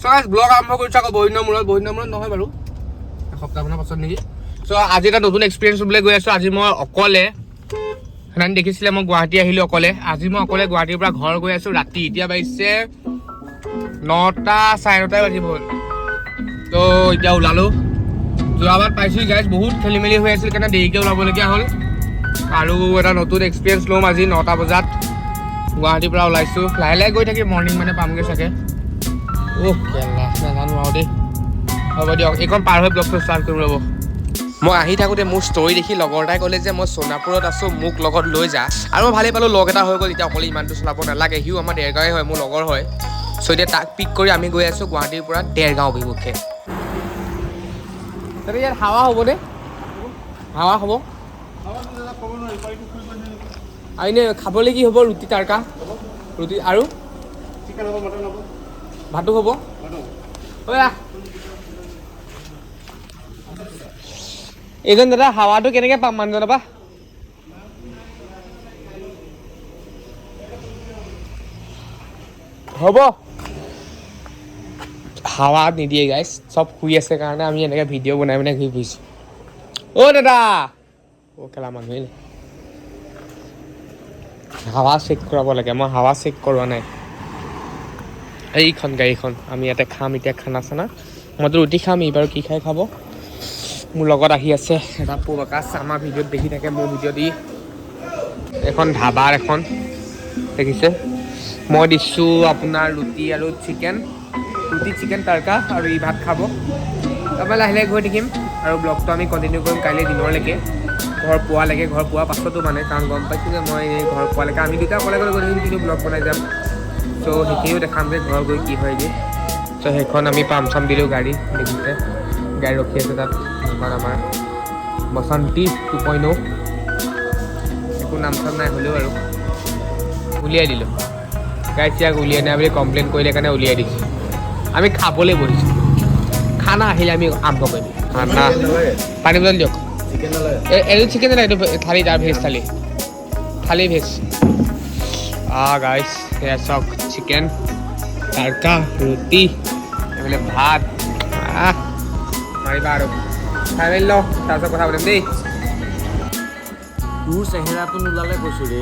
চ' guys blog আৰম্ভ কৰিছোঁ আকৌ বহুত দিনৰ মূৰত নহয় বাৰু এসপ্তাহমানৰ পাছত নেকি চ' আজি এটা নতুন এক্সপিৰিয়েঞ্চ হ'বলৈ গৈ আছোঁ আজি মই অকলে সেইদিনা দেখিছিলে মই গুৱাহাটী আহিলোঁ অকলে আজি মই অকলে গুৱাহাটীৰ পৰা ঘৰ গৈ আছোঁ ৰাতি এতিয়া বাজিছে 9টা 9:30 বাজিব হ'ল তো এতিয়া ওলালোঁ যোৱাবাৰ পাইছোঁ গাইজ বহুত খেলি মেলি হৈ আছিল কাৰণে দেৰিকৈ ওলাবলগীয়া হ'ল আৰু এটা নতুন এক্সপিৰিয়েঞ্চ ল'ম আজি 9টা বজাত গুৱাহাটীৰ পৰা ওলাইছোঁ লাহে লাহে গৈ থাকিম মৰ্ণিং মানে পামগৈ চাগে কেলা নাজানো আৰু দেই হ'ব দিয়ক এইখন পাৰ হৈ ব্লগটো ষ্টাৰ্ট কৰিম ৰ'ব মই আহি থাকোঁতে মোৰ ষ্টৰি দেখি লগৰ এটাই ক'লে যে মই সোণাপুৰত আছোঁ মোক লগত লৈ যা আৰু মই ভালেই পালোঁ লগ এটা হৈ গ'ল এতিয়া অকলে ইমানটো চলাব নালাগে সিও আমাৰ দেৰগাঁৱে হয় মোৰ লগৰ হয় চ' এতিয়া তাক পিক কৰি আমি গৈ আছোঁ গুৱাহাটীৰ পৰা দেৰগাঁও অভিমুখে তাতে ইয়াত হাৱা হ'বনে হাৱা হ'ব আৰু এনেই খাবলৈ কি হ'ব ৰুটি তাৰকা ৰুটি আৰু চিকেন হ'ব মটন হ'ব ভাতো হ'ব ঐ এইজন দাদা হাৱাটো কেনেকৈ পাম মানুহজনৰ পৰা হ'ব হাৱা নিদিয়ে গাইজ চব শুই আছে কাৰণে আমি এনেকৈ ভিডিঅ' বনাই ঘূৰি ফুৰিছোঁ দাদা খেলা মানুহে হাৱা চেক কৰাব লাগে মই হাৱা চেক কৰোৱা নাই এইখন গাড়ীখন আমি ইয়াতে খাম এতিয়া খানা চানা মইতো ৰুটি খাম এইবাৰ কি খাই খাব মোৰ লগত আহি আছে এটা প্ৰকাশ আমাৰ ভিডিঅ'ত দেখি থাকে মোৰ ভিডিঅ' দি এখন ধাবাৰ এখন দেখিছে মই দিছোঁ আপোনাৰ ৰুটি আৰু চিকেন তাৰকা আৰু ই ভাত খাব তাৰপৰা লাহে লাহে গৈ থাকিম আৰু ব্লগটো আমি কণ্টিনিউ কৰিম কাইলৈ দিনলৈকে ঘৰ পোৱালৈকে ঘৰ পোৱাৰ পাছতো মানে কাৰণ গম পাইছোঁ যে মই ঘৰ পোৱালৈকে আমি দুটা অকলে গৈ থাকিম কিন্তু ব্লগ বনাই যাম চ' সেইখিনিও দেখাম যে ঘৰ গৈ কি হয়গৈ চ' সেইখন আমি পাম চাম দিলোঁ গাড়ী দেখিছে গাড়ী ৰখি আছে তাত সেইখন আমাৰ বসন্তী 2.0 একো নাম চাম নাই হ'লেও আৰু উলিয়াই দিলোঁ গাড়ী চিয়াক উলিয়াই নাই বুলি কমপ্লেইন কৰিলে কাৰণে উলিয়াই দিছোঁ আমি খাবলৈ বহিছোঁ খানা আহিলে আমি আৰম্ভ কৰিম খানা পানী বটল দিয়ক এইটো চিকেন নাই এইটো থালি তাৰ ভেজ থালি ভেজ গাইছ সেয়া চাওক চিকেন তাৰকা ৰুটি এইফালে ভাত মাৰিবা আৰু খাই মেলি লওঁ তাৰপিছত কথা পাতিম দেই তোৰ চেহেৰাটো নোলালে কৈছোঁ ৰে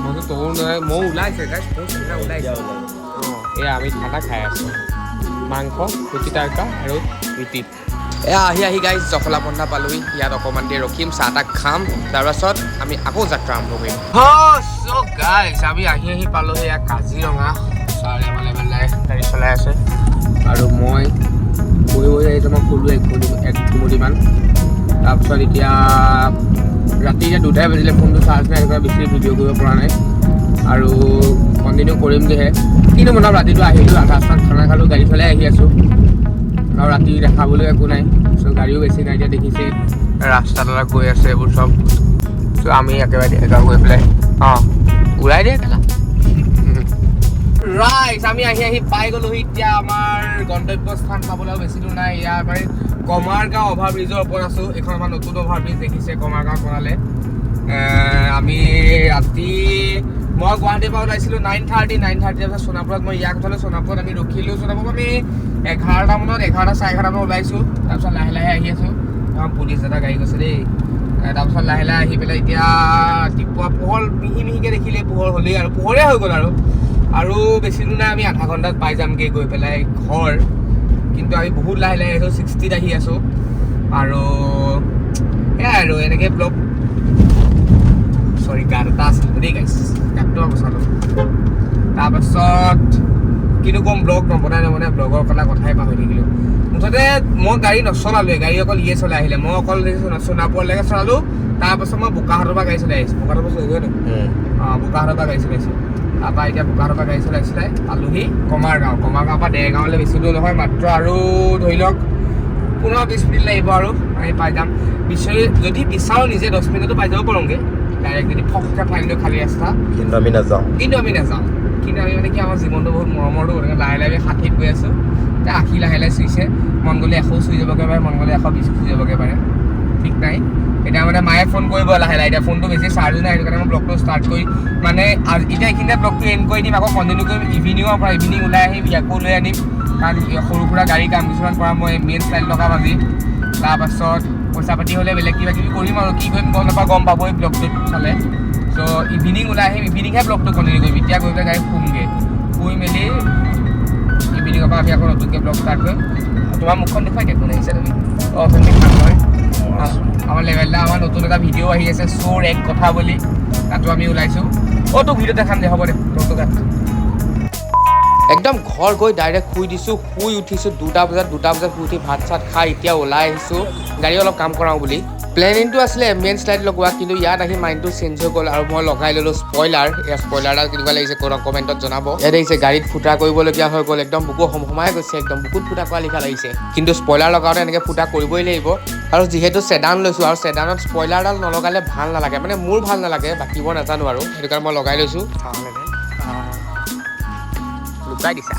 মইতো তোৰ নহয় মই ওলাইছে গাইছ মোৰ চেহেৰা ওলাইছে এয়া আমি খানা খাই আছোঁ মাংস ৰুটি তাৰকা আৰু ৰুটি এয়া আহি গাইজ জখলাবন্ধা পালোহি ইয়াত অকণমান দেৰি ৰখিম চাহ তাহ খাম তাৰপাছত আমি আকৌ যাত্ৰা আৰম্ভ কৰিম গাইজ আমি আহি পালোহি এয়া কাজিৰঙা ছাৰে মানে গাড়ী চলাই আছে আৰু মই বহি আহিছোঁ মই শুলোঁ এক ঘুমটিমান তাৰপিছত এতিয়া ৰাতি এতিয়া 2টাই বাজিলে ফোনটো চাৰ্জ নাই সেইকাৰণে বেছি ভিডিঅ' কৰিব পৰা নাই আৰু কণ্টিনিউ কৰিমগৈহে কিন্তু মানে ৰাতিটো আহিলোঁ ৰাস্তাত খানা খালোঁ গাড়ী চলাই আহি আছোঁ আৰু ৰাতি দেখাবলৈ একো নাই চ' গাড়ীও বেছি নাই এতিয়া দেখিছে ৰাস্তাত গৈ আছে এইবোৰ চব চ' আমি একেবাৰে দেৰগাঁও গৈ পেলাই উৰাই দিয়ে কেলা ৰাইট আমি আহি পাই গ'লোহি এতিয়া আমাৰ গন্তব্যস্থান পাবলৈ বেছি দূৰ নাই ইয়াৰ মানে কমাৰগাঁও অভাৰব্ৰিজৰ ওপৰত আছোঁ এইখন আমাৰ নতুন অভাৰব্ৰিজ দেখিছে কমাৰগাঁও কৰালে আমি ৰাতি মই গুৱাহাটীৰ পৰা ওলাইছিলোঁ 9:30 তাৰপিছত সোণাপুৰত মই ইয়াক উঠালোঁ সোণাপুৰত আমি ৰখিলোঁ সোণাপুৰত আমি 11টা মানত 11টা 11:30 মানত ওলাইছোঁ তাৰপিছত লাহে লাহে আহি আছোঁ পুলিচ এটা গাড়ী গৈছে দেই তাৰপিছত লাহে লাহে আহি পেলাই এতিয়া ৰাতিপুৱা পোহৰ মিহিকৈ দেখিলে পোহৰ হ'লেই আৰু পোহৰে হৈ গ'ল আৰু বেছি দূৰ নাই আমি আধা ঘণ্টাত পাই যামগৈ গৈ পেলাই ঘৰ কিন্তু আমি বহুত লাহে লাহে আছোঁ 60ত আহি আছোঁ আৰু এয়াই আৰু এনেকৈ ব্লগ চৰি গান এটা আছিল দেই গাইছ গানটো মই বচালোঁ তাৰপাছত কিন্তু কম ব্লগ নবনাই ব্লগৰ কথাই পাহৰি থাকিলোঁ মুঠতে মই গাড়ী নচলালোৱে গাড়ী অকল ইয়ে চলাই আহিলে মই অকল দেখিছোঁ সোণাপুৰলৈকে চলালোঁ তাৰপাছত মই বোকাহাটৰ পৰা গাড়ী চলাই আহিছোঁ বোকাহাটৰ পৰা বোকাহাটৰ পৰা গাড়ী চলাইছোঁ তাৰপৰা এতিয়া বোকাহাটৰ পৰা গাড়ী চলাই পালোহি কমাৰগাঁও পৰা দেৰগাঁৱলৈ বেছি দূৰ নহয় মাত্ৰ আৰু ধৰি লওক 15-20 মিনিট লাগিব আৰু আমি পাই যাম যদি বিচাৰোঁ নিজে 10 মিনিটতো পাই যাব পাৰোঁগৈ ডাইৰেক্ট যদি ফককৈ ফাইন লৈ খালী ৰাস্তা কিন্তু আমি নাযাওঁ কিন্তু আমি মানে কি আমাৰ জীৱনটো বহুত মৰমৰটো গতিকে লাহে লাহে 60ত গৈ আছোঁ এতিয়া 80 লাহে লাহে চুইছে মন গ'লে 100 চুই যাবগৈ পাৰে মন গ'লে 120 চুই যাবগৈ পাৰে ঠিক নাই এতিয়া মানে মায়ে ফোন কৰিব লাহে লাহে এতিয়া ফোনটো বেছি চাৰ্জ নাই সেইটো কাৰণে মই ব্লগটো ষ্টাৰ্ট কৰি মানে এতিয়া এইখিনিতে ব্লগটো এণ্ড কৰি দিম আকৌ কণ্টিনিউ কৰিম ইভিনিঙৰ পৰা ইভিনিং ওলাই আহিম ইয়াকো লৈ আনিম কাৰণ সৰু সুৰা গাড়ী কাম কিছুমান কৰা মই মেইন ষ্টাইল লগাম আজি তাৰপাছত পইচা পাতি হ'লে বেলেগ কিবা কিবি কৰিম আৰু কি কৰিম গম পাবই ব্লগটোত চালে চ' ইভিনিং ওলাই আহিম ইভিনিংহে ব্লগটো কণ্টিনিউ কৰিম এতিয়া গৈ পেলাই গাড়ী শুমগৈ শুই মেলি ইভিনিঙৰ পৰা আমি আকৌ নতুনকৈ ব্লগ ষ্টাৰ্ট কৰিম তোমাৰ মুখখন দেখুৱাই দিয়া কোন আহিছে তুমি আমাৰ লেভেলটা আমাৰ নতুন এটা ভিডিঅ' আহি আছে চোৰ এক কথা বুলি তাতো আমি ওলাইছোঁ তোক ভিডিঅ' দেখাম দে হ'ব দে তোক একদম ঘৰ গৈ ডাইৰেক্ট শুই দিছোঁ শুই উঠিছোঁ 2টা বজাত শুই উঠি ভাত চাত খাই এতিয়া ওলাই আহিছোঁ গাড়ী অলপ কাম কৰাওঁ বুলি প্লেনিংটো আছিলে মেইন শ্লাইড লগোৱা কিন্তু ইয়াত আহি মাইণ্ডটো চেঞ্জ হৈ গ'ল আৰু মই লগাই ল'লোঁ স্পইলাৰ এয়া স্পইলাৰডাল কেনেকুৱা লাগিছে কমেণ্টত জনাব ইয়াত আহিছে গাড়ীত ফুটা কৰিবলগীয়া হৈ গ'ল একদম বুকু সোমাই গৈছে একদম বুকুত ফুটা কৰা লিখা লাগিছে কিন্তু স্পইলাৰ লগাওঁতে এনেকৈ ফুটা কৰিবই লাগিব আৰু যিহেতু চেডান লৈছোঁ আৰু চেডানত স্পইলাৰডাল নলগালে ভাল নালাগে মানে মোৰ ভাল নালাগে বাকীবোৰ নাজানো আৰু সেইটো কাৰণে মই লগাই লৈছোঁ লুকাই দিছা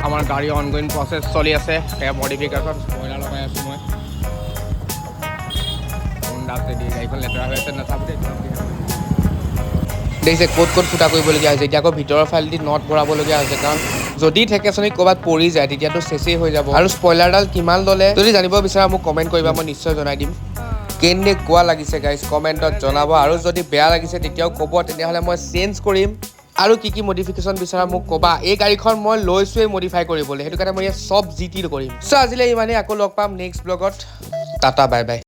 আমাৰ গাড়ী অনগোইং প্ৰচেছ চলি আছে সেয়া মডিফিকেশ্যন স্পইলাৰ লগাই আছোঁ মই গাড়ীখন লেতেৰা হৈ আছে নাচাবলৈ দেখিছে ক'ত ফুটা কৰিবলগীয়া হৈছে এতিয়া আকৌ ভিতৰৰ ফালেদি নট ভৰাবলগীয়া হৈছে কাৰণ যদি ঠেকেচনি ক'ৰবাত পৰি যায় তেতিয়াতো চেচেই হৈ যাব আৰু স্পইলাৰডাল কিমান ল'লে যদি জানিব বিচাৰা মোক কমেণ্ট কৰিবা মই নিশ্চয় জনাই দিম কেনেকুৱা লাগিছে গাইজ কমেণ্টত জনাব আৰু যদি বেয়া লাগিছে তেতিয়াও ক'ব তেতিয়াহ'লে মই চেঞ্জ কৰিম আৰু কি মডিফিকেশ্যন বিচাৰা মোক ক'বা এই গাড়ীখন মই লৈছোৱেই মডিফাই কৰিবলৈ সেইটো কাৰণে মই চব জিটি কৰিম চ' আজিলৈ ইমানেই আকৌ লগ পাম নেক্সট ব্লগত টাটা বাই বাই